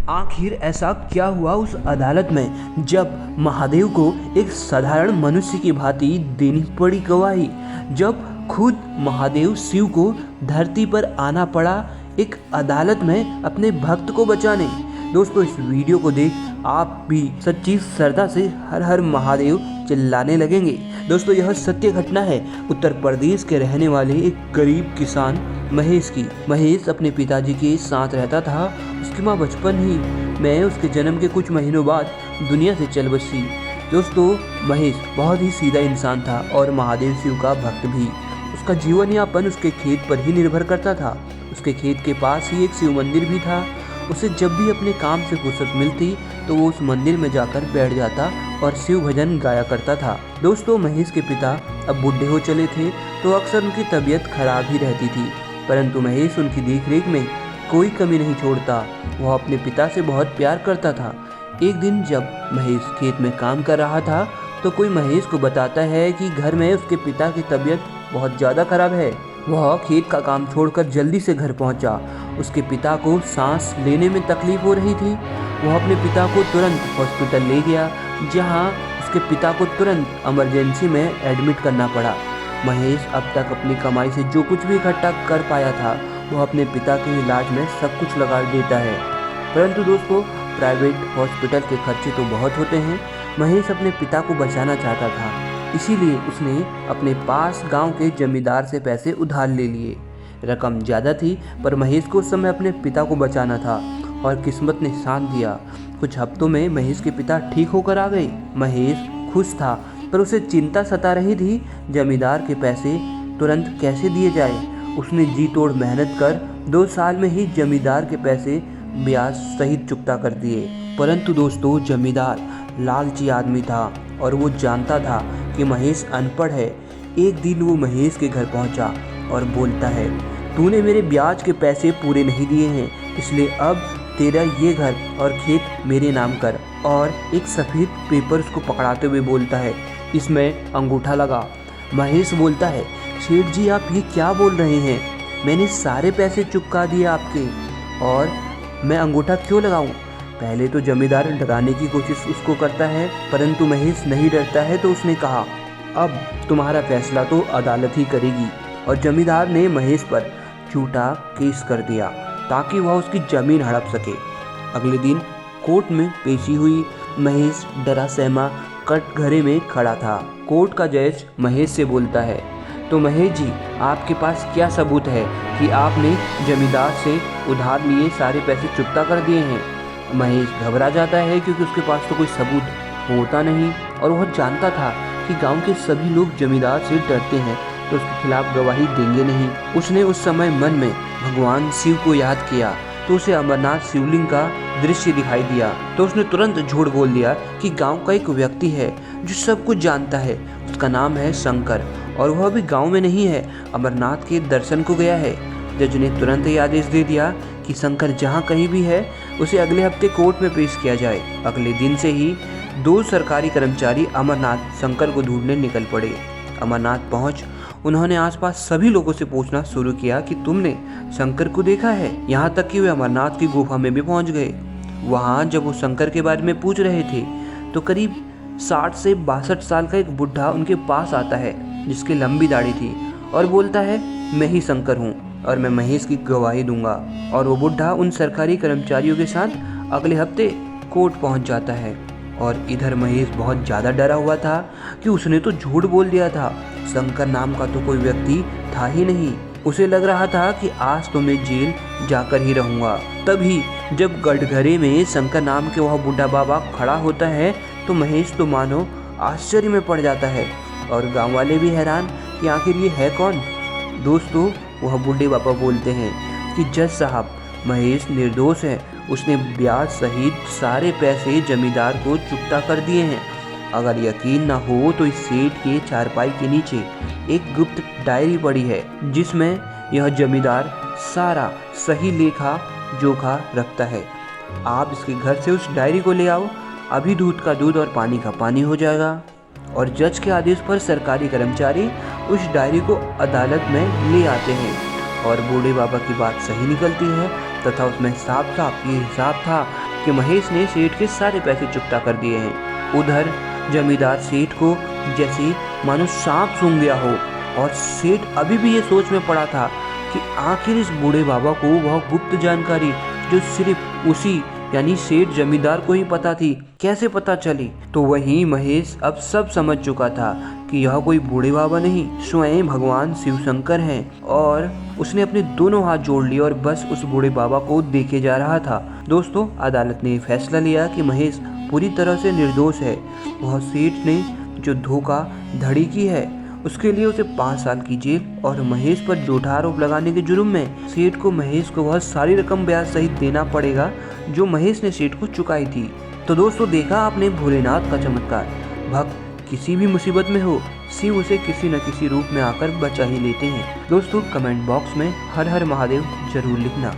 आखिर ऐसा क्या हुआ उस अदालत में जब महादेव को एक साधारण मनुष्य की भांति देनी पड़ी गवाही, जब खुद महादेव शिव को धरती पर आना पड़ा एक अदालत में अपने भक्त को बचाने। दोस्तों, इस वीडियो को देख आप भी सच्ची श्रद्धा से हर हर महादेव चिल्लाने लगेंगे। दोस्तों, यह सत्य घटना है उत्तर प्रदेश के रहने वाले एक गरीब किसान महेश की। महेश अपने पिताजी के साथ रहता था। उसकी माँ बचपन ही में उसके जन्म के कुछ महीनों बाद दुनिया से चल बसी। दोस्तों, महेश बहुत ही सीधा इंसान था और महादेव शिव का भक्त भी। उसका जीवन यापन उसके खेत पर ही निर्भर करता था। उसके खेत के पास ही एक शिव मंदिर भी था। उसे जब भी अपने काम से फुर्सत मिलती तो वो उस मंदिर में जाकर बैठ जाता और शिव भजन गाया करता था। दोस्तों, महेश के पिता अब बूढ़े हो चले थे तो अक्सर उनकी तबीयत खराब ही रहती थी, परंतु महेश उनकी देखरेख में कोई कमी नहीं छोड़ता। वह अपने पिता से बहुत प्यार करता था। एक दिन जब महेश खेत में काम कर रहा था तो कोई महेश को बताता है कि घर में उसके पिता की तबीयत बहुत ज़्यादा खराब है। वह खेत का काम छोड़कर जल्दी से घर पहुंचा। उसके पिता को सांस लेने में तकलीफ हो रही थी। वह अपने पिता को तुरंत हॉस्पिटल ले गया, जहां उसके पिता को तुरंत इमरजेंसी में एडमिट करना पड़ा। महेश अब तक अपनी कमाई से जो कुछ भी इकट्ठा कर पाया था वह अपने पिता के इलाज में सब कुछ लगा देता है, परंतु दोस्तों, प्राइवेट हॉस्पिटल के खर्चे तो बहुत होते हैं। महेश अपने पिता को बचाना चाहता था, इसीलिए उसने अपने पास गांव के जमींदार से पैसे उधार ले लिए। रकम ज़्यादा थी पर महेश को उस समय अपने पिता को बचाना था और किस्मत ने साथ दिया। कुछ हफ्तों में महेश के पिता ठीक होकर आ गए। महेश खुश था पर उसे चिंता सता रही थी, जमींदार के पैसे तुरंत कैसे दिए जाए। उसने जी तोड़ मेहनत कर 2 साल में ही जमींदार के पैसे ब्याज सहित चुकता कर दिए। परंतु दोस्तों, जमींदार लालची आदमी था और वो जानता था कि महेश अनपढ़ है। एक दिन वो महेश के घर पहुंचा और बोलता है, तूने मेरे ब्याज के पैसे पूरे नहीं दिए हैं, इसलिए अब तेरा ये घर और खेत मेरे नाम कर। और एक सफ़ेद पेपर उसको पकड़ाते हुए बोलता है, इसमें अंगूठा लगा। महेश बोलता है, सेठ जी आप ये क्या बोल रहे हैं? मैंने सारे पैसे चुका दिए आपके और मैं अंगूठा क्यों लगाऊं? पहले तो जमींदार डराने की कोशिश उसको करता है, परंतु महेश नहीं डरता है तो उसने कहा, अब तुम्हारा फैसला तो अदालत ही करेगी। और जमींदार ने महेश पर झूठा केस कर दिया ताकि वह उसकी ज़मीन हड़प सके। अगले दिन कोर्ट में पेशी हुई। महेश डरा सहमा कटघरे में खड़ा था। कोर्ट का जज महेश से बोलता है, तो महेश जी आपके पास क्या सबूत है कि आपने जमींदार से उधार लिए सारे पैसे चुकता कर दिए हैं? महेश घबरा जाता है क्योंकि उसके पास तो कोई सबूत होता नहीं और वह जानता था कि गांव के सभी लोग जमींदार से डरते हैं तो उसके खिलाफ गवाही देंगे नहीं। उसने उस समय मन में भगवान शिव को याद किया तो उसे अमरनाथ शिवलिंग का दृश्य दिखाई दिया। तो उसने तुरंत झूठ बोल दिया कि गांव का एक व्यक्ति है जो सब कुछ जानता है, उसका नाम है शंकर और वह अभी गांव में नहीं है, अमरनाथ के दर्शन को गया है। जज ने तुरंत ही आदेश दे दिया कि शंकर जहां कहीं भी है उसे अगले हफ्ते कोर्ट में पेश किया जाए। अगले दिन से ही 2 सरकारी कर्मचारी अमरनाथ शंकर को ढूंढने निकल पड़े। अमरनाथ पहुंच उन्होंने आसपास सभी लोगों से पूछना शुरू किया कि तुमने शंकर को देखा है। यहाँ तक कि वे अमरनाथ की गुफा में भी पहुंच गए। वहाँ जब वो शंकर के बारे में पूछ रहे थे तो करीब 60 से 62 साल का एक बुढ़ा उनके पास आता है जिसकी लंबी दाढ़ी थी और बोलता है, मैं ही शंकर हूँ और मैं महेश की गवाही दूंगा। और वो बुढ़ा उन सरकारी कर्मचारियों के साथ अगले हफ्ते कोर्ट पहुँच जाता है। और इधर महेश बहुत ज़्यादा डरा हुआ था कि उसने तो झूठ बोल दिया था। शंकर नाम का तो कोई व्यक्ति था ही नहीं। उसे लग रहा था कि आज तो मैं जेल जाकर ही रहूँगा। तभी जब कटघरे में शंकर नाम के वह बूढ़ा बाबा खड़ा होता है तो महेश तो मानो आश्चर्य में पड़ जाता है और गांव वाले भी हैरान कि आखिर ये है कौन। दोस्तों, वह बूढ़े बाबा बोलते हैं कि जज साहब, महेश निर्दोष है, उसने ब्याज सहित सारे पैसे जमींदार को चुकता कर दिए हैं। अगर यकीन न हो तो इस सेठ के चारपाई के नीचे एक गुप्त डायरी पड़ी है जिसमें यह जमींदार सारा सही लेखा जोखा रखता है। आप इसके घर से उस डायरी को ले आओ, अभी दूध का दूध और पानी का पानी हो जाएगा। और जज के आदेश पर सरकारी कर्मचारी उस डायरी को अदालत में ले आते हैं और बूढ़े बाबा की बात सही निकलती है तथा उसमें साफ साफ ये हिसाब था कि महेश ने सेठ के सारे पैसे चुकता कर दिए हैं। उधर जमींदार सेठ को जैसे मानो सांप सूंघ गया हो और सेठ अभी भी ये सोच में पड़ा था कि आखिर इस बूढ़े बाबा को वह गुप्त जानकारी जो सिर्फ उसी यानी सेठ जमींदार को ही पता थी कैसे पता चली। तो वहीं महेश अब सब समझ चुका था कि यह कोई बूढ़े बाबा नहीं स्वयं भगवान शिव शंकर हैं और उसने अपने दोनों हाथ जोड़ लिए और बस उस बूढ़े बाबा को देखे जा रहा था। दोस्तों, अदालत ने फैसला लिया कि महेश पूरी तरह से निर्दोष है। वह सेठ ने जो धोखा धड़ी की है उसके लिए उसे 5 साल की जेल और महेश पर झूठा आरोप लगाने के जुर्म में सेठ को महेश को वह सारी रकम ब्याज सहित देना पड़ेगा जो महेश ने सेठ को चुकाई थी। तो दोस्तों, देखा आपने भोलेनाथ का चमत्कार। भक्त किसी भी मुसीबत में हो, शिव उसे किसी न किसी रूप में आकर बचा ही लेते हैं। दोस्तों, कमेंट बॉक्स में हर हर महादेव जरूर लिखना।